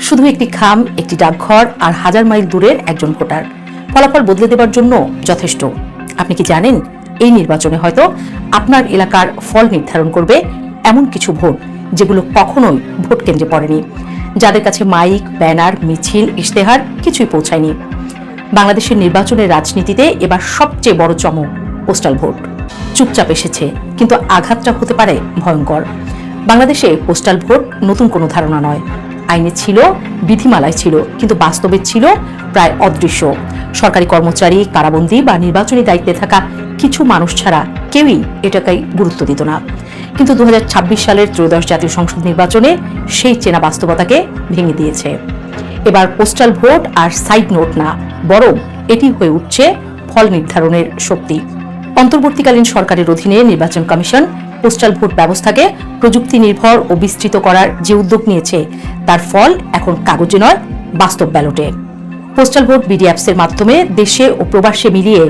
শুধু একটি খাম, একটি ডাকঘর আর হাজার মাইল দূরের একজন ভোটার ফলাফল বদলে দেবার জন্য যথেষ্ট। আপনি কি জানেন, এই নির্বাচনে হয়তো আপনার এলাকার ফল নির্ধারণ করবে এমন কিছু ভোট যেগুলো কখনোই ভোট কেন্দ্রে পড়েনি, যাদের কাছে মাইক, ব্যানার, মিছিল, ইশতেহার কিছুই পৌঁছায়নি। বাংলাদেশের নির্বাচনের রাজনীতিতে এবার সবচেয়ে বড় চমক পোস্টাল ভোট। চুপচাপ এসেছে, কিন্তু আঘাতটা হতে পারে ভয়ঙ্কর। বাংলাদেশে পোস্টাল ভোট নতুন কোনো ধারণা নয়। আইনে ছিল, বিধিমালায় ছিল, কিন্তু বাস্তবে ছিল প্রায় অদৃশ্য। সরকারি কর্মচারী, কারাবন্দী বা নির্বাচনী দায়িত্বে থাকা কিছু মানুষ ছাড়া কেউই এটাকে গুরুত্ব দিত না। কিন্তু 2026 সালের ত্রয়োদশ জাতীয় সংসদ নির্বাচনে সেই চেনা বাস্তবতাকে ভেঙে দিয়েছে। এবার পোস্টাল ভোট আর সাইড নোট না, বরং এটি হয়ে উঠছে ফল নির্ধারণের শক্তি। অন্তর্বর্তীকালীন সরকারের অধীনে নির্বাচন কমিশন পোস্টাল ভোট ব্যবস্থাকে প্রযুক্তি নির্ভর ও বিস্তৃত করার যে উদ্যোগ নিয়েছে, তার ফল এখন কাগজে নয়, বাস্তব ব্যালটে। পোস্টাল ভোট বিডি অ্যাপসের মাধ্যমে দেশে ও প্রবাসে মিলিয়ে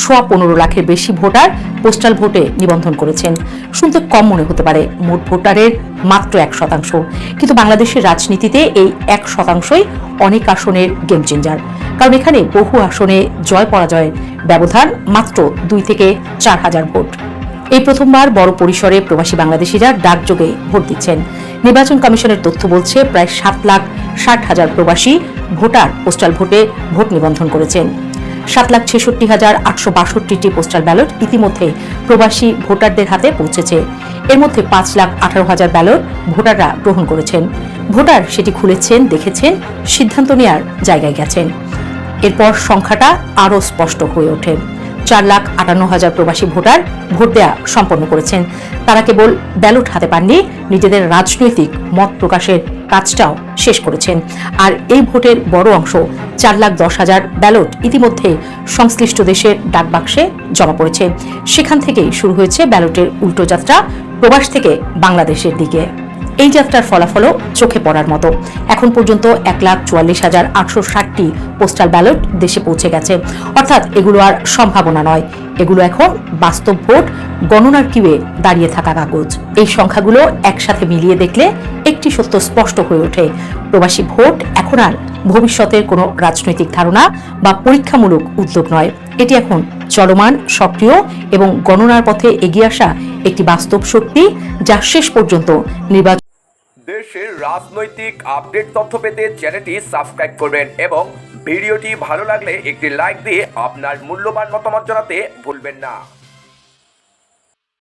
15 লাখের বেশি ভোটার পোস্টাল ভোটে নিবন্ধন করেছেন। শুনতে কম মনে হতে পারে, মোট ভোটারের মাত্র 1%, কিন্তু বাংলাদেশের রাজনীতিতে এই 1%ই অনেক আসনের গেম চেঞ্জার। কারণ এখানে বহু আসনে জয় পরাজয়ের ব্যবধান মাত্র 2 থেকে 4 হাজার ভোট। এই প্রথমবার বড় পরিসরে প্রবাসী বাংলাদেশিরা ডাকযোগে ভোট দিচ্ছেন। নির্বাচন কমিশনের তথ্য বলছে প্রায় 7,60,000 প্রবাসী ভোটার পোস্টাল ভোটে ভোট নিবন্ধন করেছেন। 7,66,862টি পোস্টাল ব্যালট ইতিমধ্যে প্রবাসী ভোটারদের হাতে পৌঁছেছে। এর মধ্যে 5,18,000 ব্যালট ভোটাররা গ্রহণ করেছেন। ভোটার সেটি খুলেছেন, দেখেছেন, সিদ্ধান্ত নেওয়ার জায়গায় গেছেন। এরপর সংখ্যাটা আরও স্পষ্ট হয়ে ওঠে। 4,58,000 প্রবাসী ভোটার ভোট দেওয়া সম্পন্ন করেছেন। তারা কেবল ব্যালট হাতে পাননি, নিজেদের রাজনৈতিক মত প্রকাশের কাজটাও শেষ করেছেন। আর এই ভোটের বড় অংশ, 4,10,000 ব্যালট ইতিমধ্যে সংশ্লিষ্ট দেশের ডাকবাক্সে জমা পড়েছে। সেখান থেকেই শুরু হয়েছে ব্যালটের উল্টো যাত্রা প্রবাস থেকে বাংলাদেশের দিকে। এই যাত্রার ফলাফলও চোখে পড়ার মতো। এখন পর্যন্ত 1,44,860টি পোস্টাল ব্যালট দেশে পৌঁছে গেছে। অর্থাৎ এগুলো আর সম্ভাবনা নয়, এগুলো এখন বাস্তব ভোট গণনার কিউয়ে দাঁড়িয়ে থাকা কাগজ। এই সংখ্যাগুলো একসাথে মিলিয়ে দেখলে একটি সত্য স্পষ্ট হয়ে ওঠে, প্রবাসী ভোট এখন আর ভবিষ্যতের কোনো রাজনৈতিক ধারণা বা পরীক্ষামূলক উদ্যোগ নয়। এটি এখন চলমান, সক্রিয় এবং গণনার পথে এগিয়ে আসা একটি বাস্তব শক্তি, যা শেষ পর্যন্ত নির্বাচন। দেশের রাজনৈতিক আপডেট তথ্য পেতে চ্যানেলটি সাবস্ক্রাইব করবেন এবং ভিডিওটি ভালো লাগলে একটি লাইক দিয়ে আপনার মূল্যবান মতামত জানাতে ভুলবেন না।